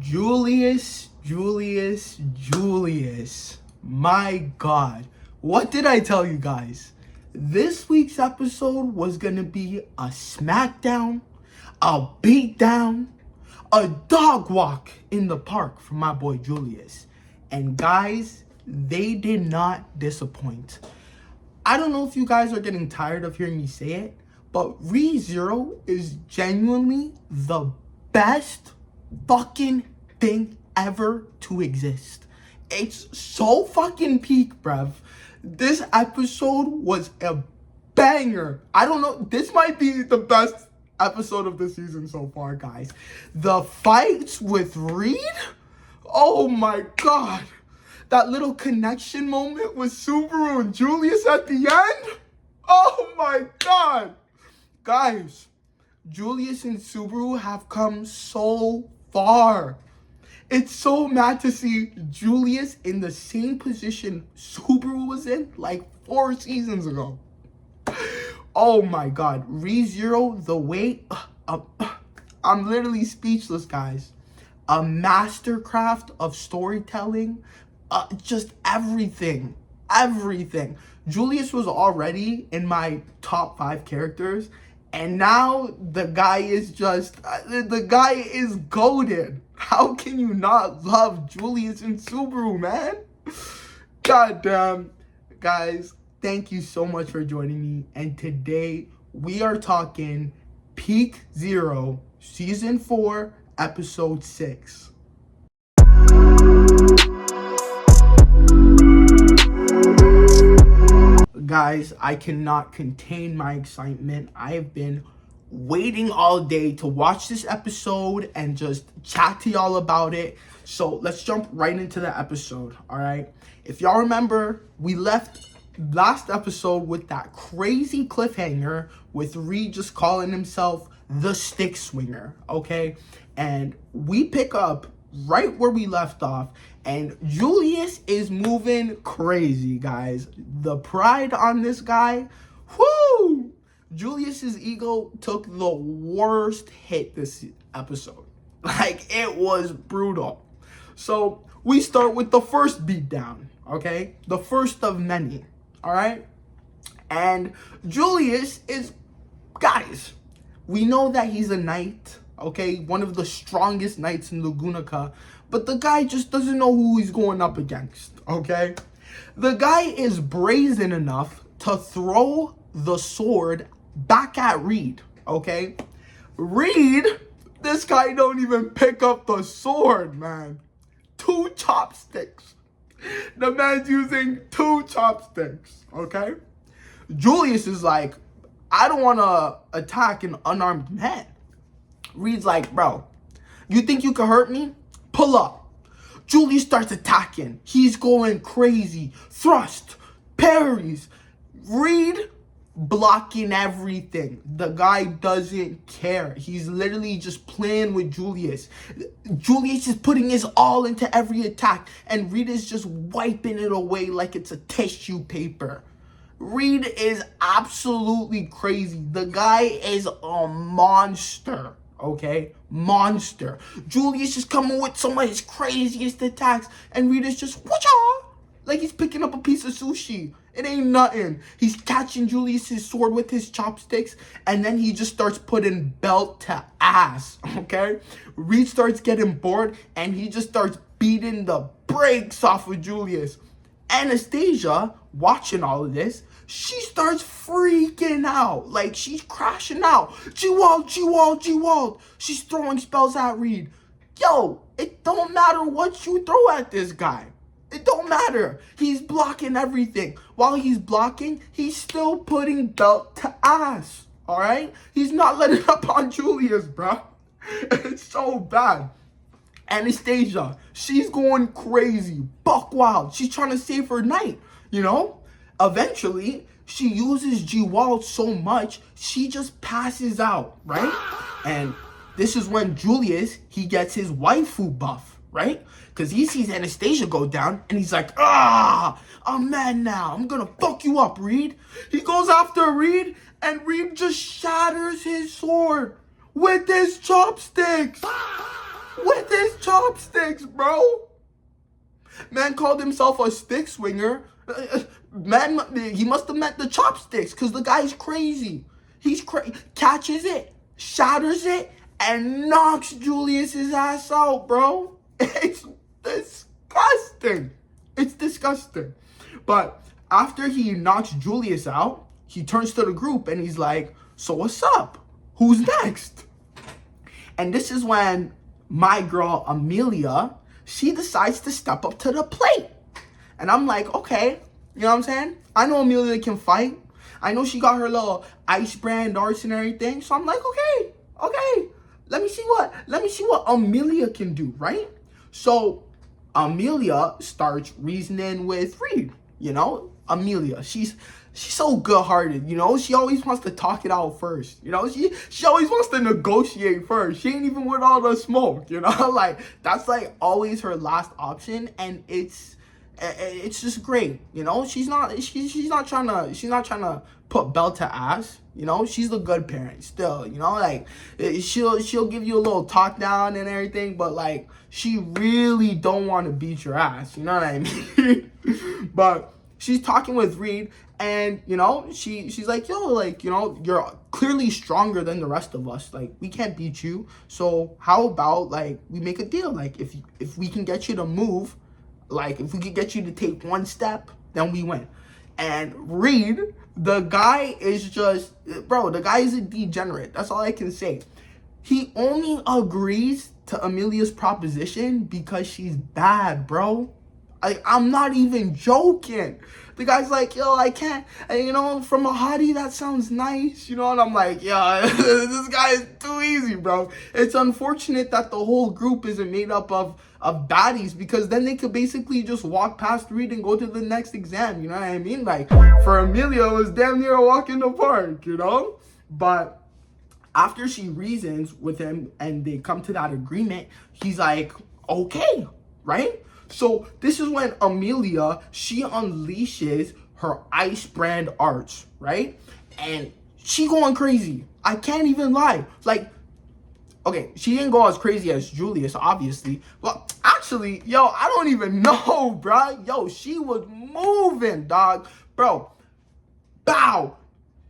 Julius. My God. What did I tell you guys? This week's episode was going to be a smackdown, a beatdown, a dog walk in the park for my boy Julius. And guys, they did not disappoint. I don't know if you guys are getting tired of hearing me say it, but rezero is genuinely the best fucking thing ever to exist. It's so fucking peak, bruv. This episode was a banger. I don't know. This might be the best episode of the season so far, guys. The fights with Reid? Oh my God. That little connection moment with Subaru and Julius at the end? Oh my God. Guys, Julius and Subaru have come so far. It's so mad to see Julius in the same position Subaru was in like 4 seasons ago. Oh my God. ReZero, the way... I'm literally speechless, guys. A mastercraft of storytelling. Just everything. Everything. Julius was already in my top 5 characters. And now the guy is just... the guy is goated. How can you not love Julius and Subaru, man? God damn. Guys, thank you so much for joining me. And today, we are talking Peak Zero, Season 4, Episode 6. Guys, I cannot contain my excitement. I have been waiting all day to watch this episode and just chat to y'all about it. So let's jump right into the episode, all right? If y'all remember, we left last episode with that crazy cliffhanger with Reid just calling himself the stick swinger, okay? And we pick up right where we left off, and Julius is moving crazy, guys. The pride on this guy, whoo! Julius's ego took the worst hit this episode. Like, it was brutal. So, we start with the first beatdown, okay? The first of many, all right? And Julius is, guys, we know that he's a knight, okay? One of the strongest knights in Lugunica, but the guy just doesn't know who he's going up against, okay? The guy is brazen enough to throw the sword back at Reid, okay? Reid, this guy don't even pick up the sword, man. 2 chopsticks. The man's using 2 chopsticks, okay? Julius is like, I don't want to attack an unarmed man. Reid's like, bro, you think you can hurt me? Pull up. Julius starts attacking. He's going crazy. Thrust, parries. Reid blocking everything. The guy doesn't care. He's literally just playing with Julius. Julius is putting his all into every attack, and Reid is just wiping it away like it's a tissue paper. Reid is absolutely crazy. The guy is a monster, okay? Monster. Julius is coming with some of his craziest attacks, and Reid is just, whatcha? Like he's picking up a piece of sushi. It ain't nothing. He's catching Julius's sword with his chopsticks, and then he just starts putting belt to ass, okay? Reid starts getting bored, and he just starts beating the brakes off of Julius. Anastasia, watching all of this, she starts freaking out. Like, she's crashing out. G-Wald, G-Wald, G-Wald. She's throwing spells at Reid. Yo, it don't matter what you throw at this guy. It don't matter. He's blocking everything. While he's blocking, he's still putting belt to ass. All right? He's not letting up on Julius, bro. It's so bad. Anastasia, she's going crazy. Buck wild. She's trying to save her knight, you know? Eventually, she uses G-Wald so much, she just passes out, right? And this is when Julius, he gets his waifu buff, right? Because he sees Anastasia go down, and he's like, I'm mad now. I'm going to fuck you up, Reid. He goes after Reid, and Reid just shatters his sword with his chopsticks. with his chopsticks, bro. Man called himself a stick swinger. Man, he must have meant the chopsticks because the guy's crazy. He's catches it, shatters it, and knocks Julius's ass out, bro. It's disgusting. It's disgusting. But after he knocks Julius out, he turns to the group and he's like, so what's up? Who's next? And this is when my girl, Amelia, she decides to step up to the plate. And I'm like, okay, you know what I'm saying? I know Amelia can fight. I know she got her little ice brand arts and everything. So I'm like, okay. Let me see what Amelia can do, right? So Amelia starts reasoning with Reid. You know, Amelia, she's so good-hearted, you know? She always wants to talk it out first, you know? She always wants to negotiate first. She ain't even with all the smoke, you know? Like, that's, like, always her last option, and it's just great, you know? She's not trying to put belt to ass, you know? She's the good parent still, you know? Like, she'll give you a little talk down and everything, but, like, she really don't want to beat your ass, you know what I mean? But she's talking with Reid, and, you know, she's like, yo, like, you know, you're clearly stronger than the rest of us. Like, we can't beat you. So how about, like, we make a deal? Like, if we can get you to move, like, if we could get you to take one step, then we win. And Reid, the guy is just, bro, the guy is a degenerate. That's all I can say. He only agrees to Amelia's proposition because she's bad, bro. I'm not even joking. The guy's like, yo, I can't, and, you know, from a hottie, that sounds nice, you know, and I'm like, yeah, this guy is too easy, bro. It's unfortunate that the whole group isn't made up of baddies, because then they could basically just walk past Reid and go to the next exam, you know what I mean? Like, for Amelia, it was damn near a walk in the park, you know? But after she reasons with him and they come to that agreement, he's like, okay, right? So this is when Amelia, she unleashes her ice brand arts, right? And she going crazy. I can't even lie. Like, okay, she didn't go as crazy as Julius, obviously. Well, actually, yo, I don't even know, bro. Yo, she was moving, dog. Bro, bow.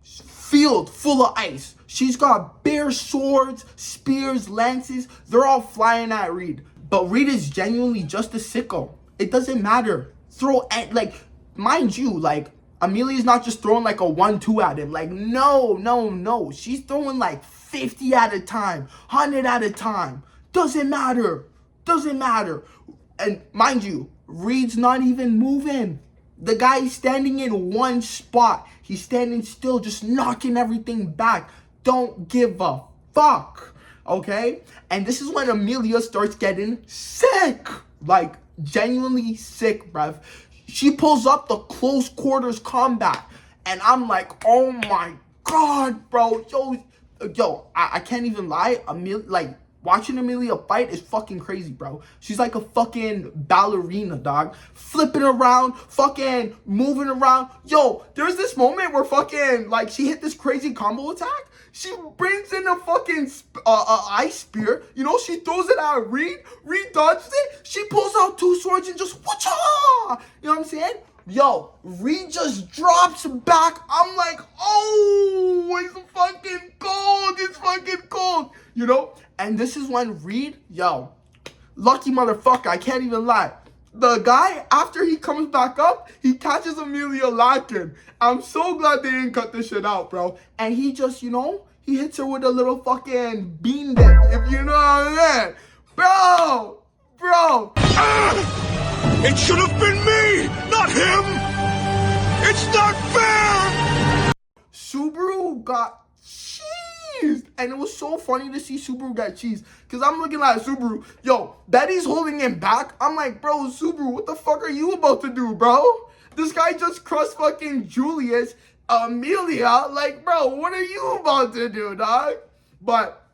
Field full of ice. She's got bare swords, spears, lances. They're all flying at Reid. But Reid is genuinely just a sicko. It doesn't matter. Throw at, like, mind you, like, Amelia's not just throwing like a 1-2 at him. Like, no. She's throwing like 50 at a time, 100 at a time. Doesn't matter. And mind you, Reid's not even moving. The guy's standing in one spot. He's standing still, just knocking everything back. Don't give a fuck. Okay? And this is when Amelia starts getting sick. Like, genuinely sick, bruv. She pulls up the close quarters combat. And I'm like, oh my God, bro. Yo, I can't even lie. Watching Amelia fight is fucking crazy, bro. She's like a fucking ballerina, dog. Flipping around, fucking moving around. Yo, there's this moment where fucking, like, she hit this crazy combo attack. She brings in a fucking ice spear. You know, she throws it at Reid. Reid dodges it. She pulls out 2 swords and just whatcha. You know what I'm saying? Yo, Reid just drops back. I'm like, oh, it's fucking cold. It's fucking cold. You know? And this is when Reid, yo, lucky motherfucker, I can't even lie. The guy, after he comes back up, he catches Amelia lacking. I'm so glad they didn't cut this shit out, bro. And he just, you know, he hits her with a little fucking bean dip, if you know what I mean. Bro. It should have been me, not him. It's not fair. Subaru got cheesed. And it was so funny to see Subaru get cheesed. Because I'm looking at Subaru. Yo, Betty's holding him back. I'm like, bro, Subaru, what the fuck are you about to do, bro? This guy just crushed fucking Julius, Amelia. Like, bro, what are you about to do, dog? But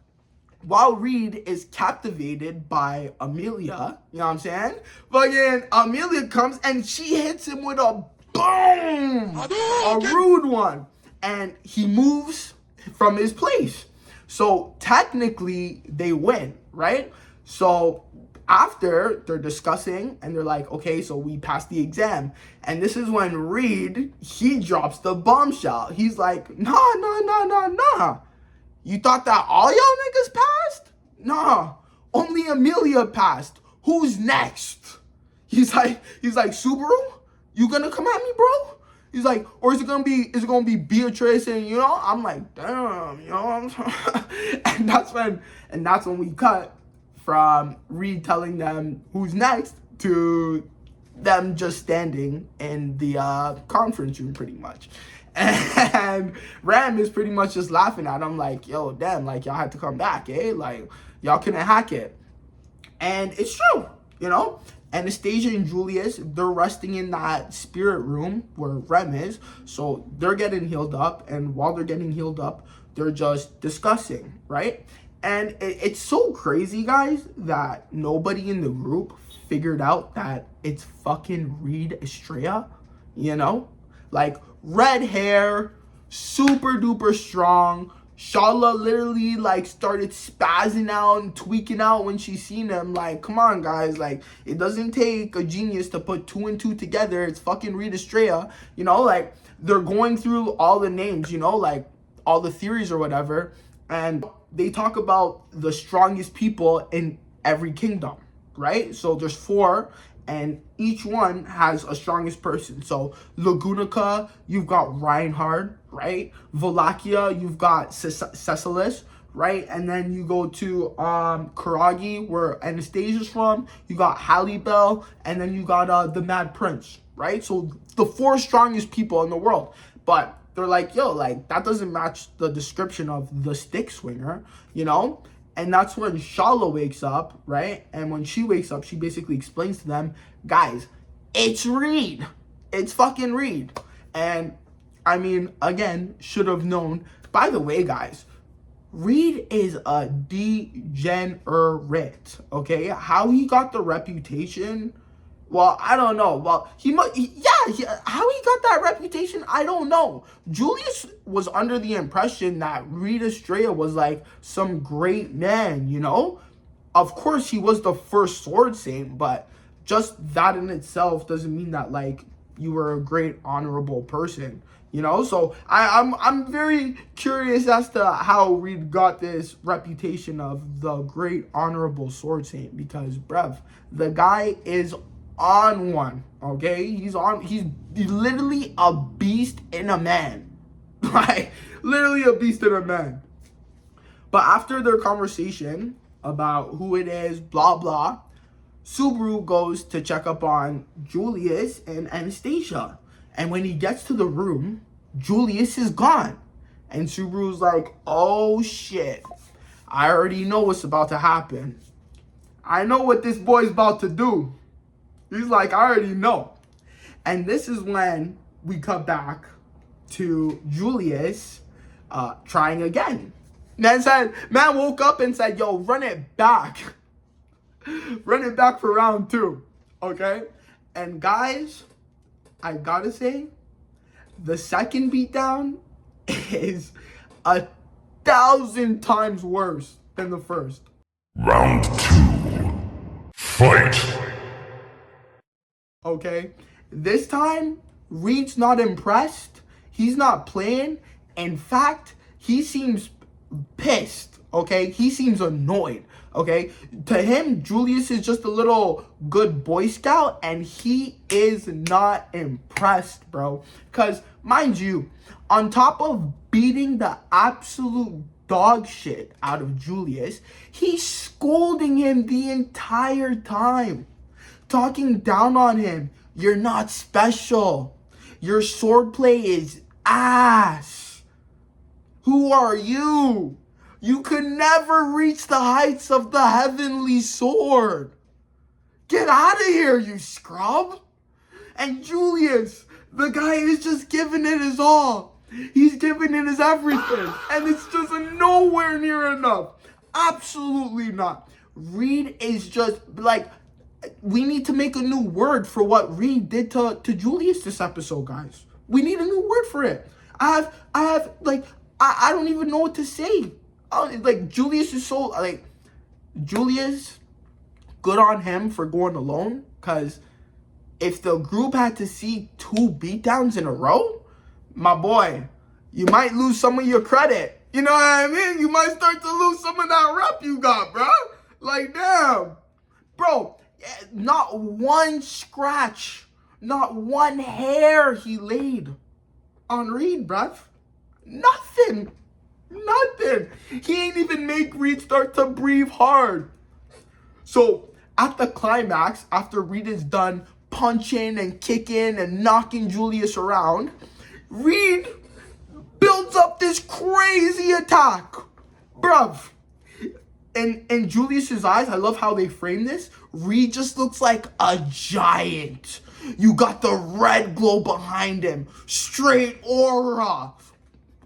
while Reid is captivated by Amelia, you know what I'm saying? Fucking Amelia comes and she hits him with a boom. A rude one. And he moves from his place. So technically they win, right? So after they're discussing and they're like, okay, so we passed the exam. And this is when Reid, he drops the bombshell. He's like, nah. You thought that all y'all niggas passed? Nah, only Amelia passed. Who's next? He's like, Subaru, you gonna come at me, bro? He's like, or is it gonna be Beatrice? And I'm like, damn, and that's when we cut from Reid telling them who's next to them just standing in the conference room pretty much. And Ram is pretty much just laughing at him like, yo, damn, like, y'all had to come back, eh? Like, y'all couldn't hack it. And it's true, Anastasia and Julius, they're resting in that spirit room where Rem is. So they're getting healed up. And while they're getting healed up, they're just discussing, right? And it's so crazy, guys, that nobody in the group figured out that it's fucking Reid Astrea, Like, red hair, super duper strong. Shala literally like started spazzing out and tweaking out when she seen him. Like, come on, guys. Like, it doesn't take a genius to put 2 and 2 together. It's fucking Reid Astrea. Like, they're going through all the names, like all the theories or whatever. And they talk about the strongest people in every kingdom, right? So there's 4. And each one has a strongest person. So Lugunica, you've got Reinhard, right? Wallachia, you've got Cecilis, right? And then you go to Karagi, where Anastasia's from. You got Hallibel, and then you got the Mad Prince, right? So the 4 strongest people in the world. But they're like, yo, like, that doesn't match the description of the stick swinger, And that's when Shala wakes up, right? And when she wakes up, she basically explains to them, guys, it's Reid. It's fucking Reid. And, I mean, again, should have known. By the way, guys, Reid is a degenerate, okay? How he got the reputation, well, I don't know. Well, how he got that reputation, I don't know. Julius was under the impression that Reid Astrea was like some great man, Of course, he was the first sword saint, but just that in itself doesn't mean that like you were a great honorable person, So I'm very curious as to how Reid got this reputation of the great honorable sword saint, because bruv, the guy is on one, okay? He's literally a beast in a man. Like, literally a beast in a man. But after their conversation about who it is, blah, blah, Subaru goes to check up on Julius and Anastasia. And when he gets to the room, Julius is gone. And Subaru's like, oh, shit. I already know what's about to happen. I know what this boy's about to do. He's like, I already know. And this is when we cut back to Julius trying again. Man woke up and said, yo, run it back. Run it back for round 2. Okay? And guys, I gotta say, the second beatdown is 1,000 times worse than the first. Round 2. Fight! Okay? This time, Reid's not impressed. He's not playing. In fact, he seems pissed, okay? He seems annoyed, okay? To him, Julius is just a little good Boy Scout, and he is not impressed, bro. Because, mind you, on top of beating the absolute dog shit out of Julius, he's scolding him the entire time. Talking down on him. You're not special. Your swordplay is ass. Who are you? You could never reach the heights of the heavenly sword. Get out of here, you scrub. And Julius, the guy is just giving it his all. He's giving it his everything. And it's just nowhere near enough. Absolutely not. Reid is just like, we need to make a new word for what Reid did to Julius this episode, guys. We need a new word for it. I don't even know what to say. Like, Julius is so, like, Julius good on him for going alone, because if the group had to see 2 beatdowns in a row, my boy, you might lose some of your credit. You know what I mean? You might start to lose some of that rep you got, bro. Like, damn. Bro, not one scratch, not one hair he laid on Reid, bruv. Nothing. Nothing. He ain't even make Reid start to breathe hard. So, at the climax, after Reid is done punching and kicking and knocking Julius around, Reid builds up this crazy attack. Bruv. In Julius's eyes, I love how they frame this. Reid just looks like a giant. You got the red glow behind him. Straight aura.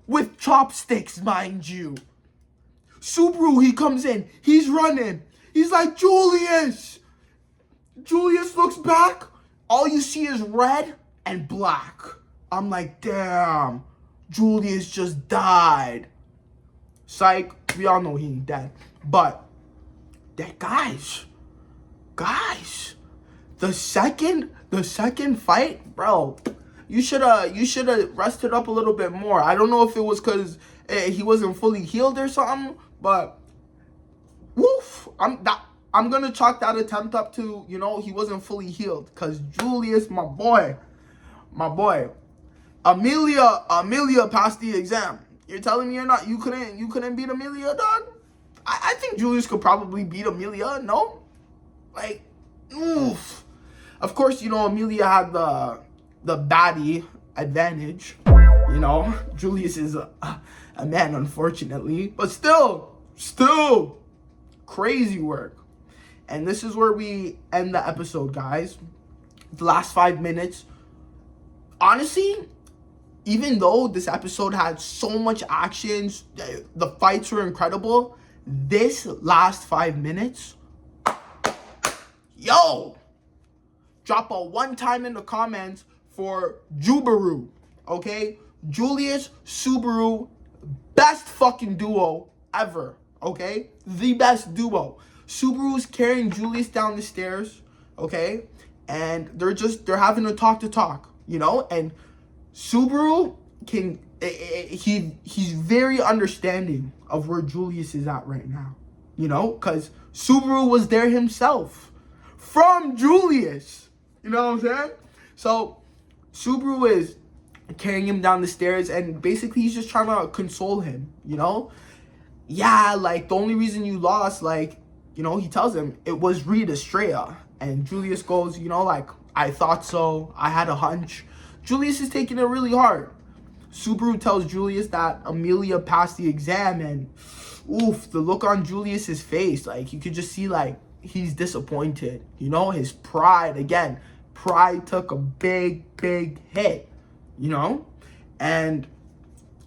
With chopsticks, mind you. Subaru, he comes in. He's running. He's like, Julius. Julius looks back. All you see is red and black. I'm like, damn. Julius just died. Psych. We all know he ain't dead. But, that guys. The second fight, bro. You should have rested up a little bit more. I don't know if it was because he wasn't fully healed or something, but woof. I'm gonna chalk that attempt up to, he wasn't fully healed. Cause Julius, my boy, Amelia passed the exam. You're telling me you couldn't beat Amelia, dog? I think Julius could probably beat Amelia. No, like, oof. Of course, Amelia had the baddie advantage. Julius is a man, unfortunately. But still, crazy work. And this is where we end the episode, guys. The last 5 minutes. Honestly, even though this episode had so much action, the fights were incredible, this last 5 minutes, yo, drop a 1 time in the comments for Jubaru, okay? Julius, Subaru, best fucking duo ever, okay? The best duo. Subaru's carrying Julius down the stairs, okay? And they're having a talk, and Subaru he's very understanding of where Julius is at right now, because Subaru was there himself from Julius, you know what I'm saying? So Subaru is carrying him down the stairs, and basically he's just trying to console him, Yeah, like, the only reason you lost, he tells him it was Reid Astrea, and Julius goes, I thought so, I had a hunch. Julius is taking it really hard. Subaru tells Julius that Amelia passed the exam, and oof, the look on Julius's face, you could just see, he's disappointed. His pride took a big hit, and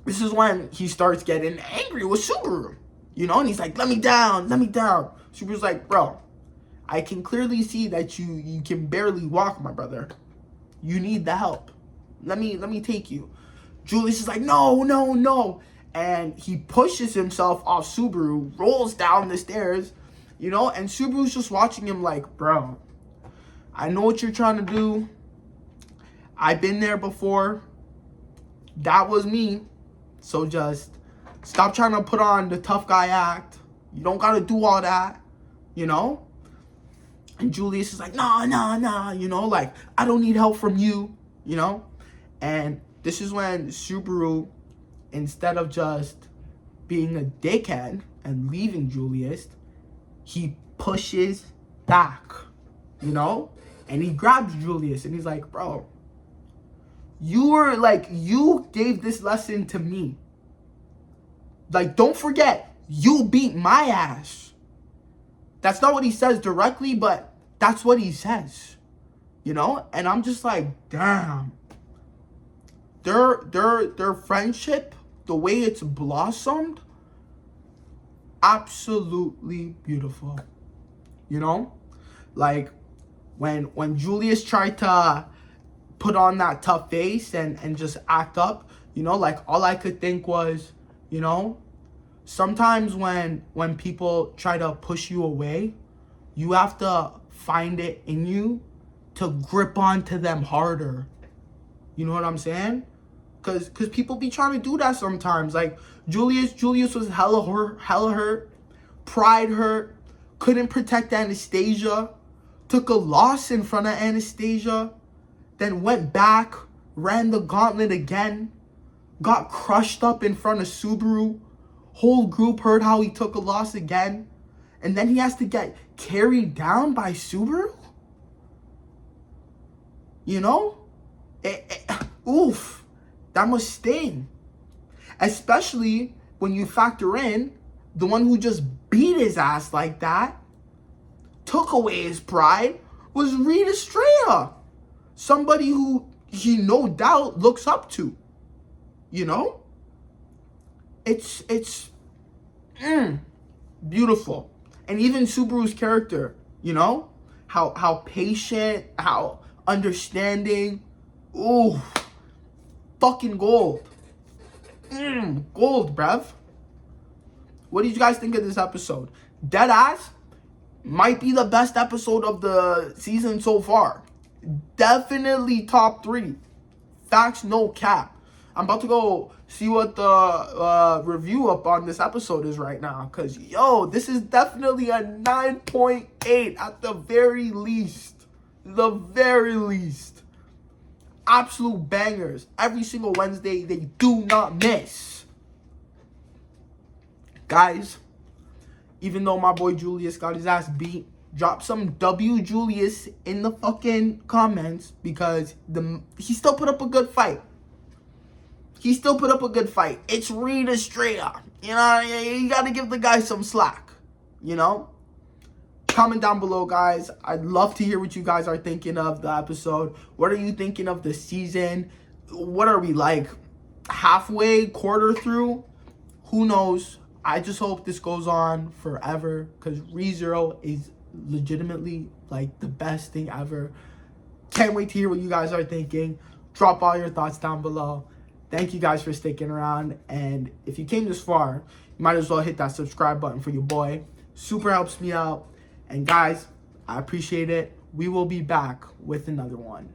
this is when he starts getting angry with Subaru, and he's like, let me down. Subaru's like, bro, I can clearly see that you can barely walk, my brother. You need the help. Let me take you. Julius is like, no. And he pushes himself off Subaru, rolls down the stairs, and Subaru's just watching him like, bro, I know what you're trying to do. I've been there before. That was me. So just stop trying to put on the tough guy act. You don't got to do all that, And Julius is like, nah, I don't need help from you, And this is when Subaru, instead of just being a dickhead and leaving Julius, he pushes back, And he grabs Julius and he's like, bro, you gave this lesson to me. Don't forget, you beat my ass. That's not what he says directly, but that's what he says, And I'm just like, damn. Their friendship, the way it's blossomed, absolutely beautiful. When Julius tried to put on that tough face and just act up, all I could think was, sometimes when people try to push you away, You have to find it in you to grip onto them harder. You know what I'm saying? Cause people be trying to do that sometimes. Like Julius was hella hurt, pride hurt, couldn't protect Anastasia, took a loss in front of Anastasia, then went back, ran the gauntlet again, got crushed up in front of Subaru. Whole group heard how he took a loss again, and then he has to get carried down by Subaru. You know? Oof. That must sting. Especially when you factor in the one who just beat his ass like that, took away his pride, was Reid Astrea. Somebody who he no doubt looks up to. You know? It's beautiful. And even Subaru's character, you know? How patient, how understanding. Ooh. Fucking gold. Gold, bruv. What did you guys think of this episode? Deadass might be the best episode of the season so far. Definitely top 3. Facts, no cap. I'm about to go see what the review up on this episode is right now. Because, yo, this is definitely a 9.8 at the very least. The very least. Absolute bangers. Every single Wednesday, they do not miss. Guys, even though my boy Julius got his ass beat, drop some W Julius in the fucking comments because he still put up a good fight. It's Reid Astrea. You know, you gotta give the guy some slack. You know? Comment down below, guys. I'd love to hear what you guys are thinking of the episode. What are you thinking of the season? What are we, like, halfway, quarter through? Who knows? I just hope this goes on forever because rezero is legitimately, like, the best thing ever. Can't wait to hear what you guys are thinking. Drop all your thoughts down below. Thank you guys for sticking around. And if you came this far, you might as well hit that subscribe button for your boy. Super helps me out. And guys, I appreciate it. We will be back with another one.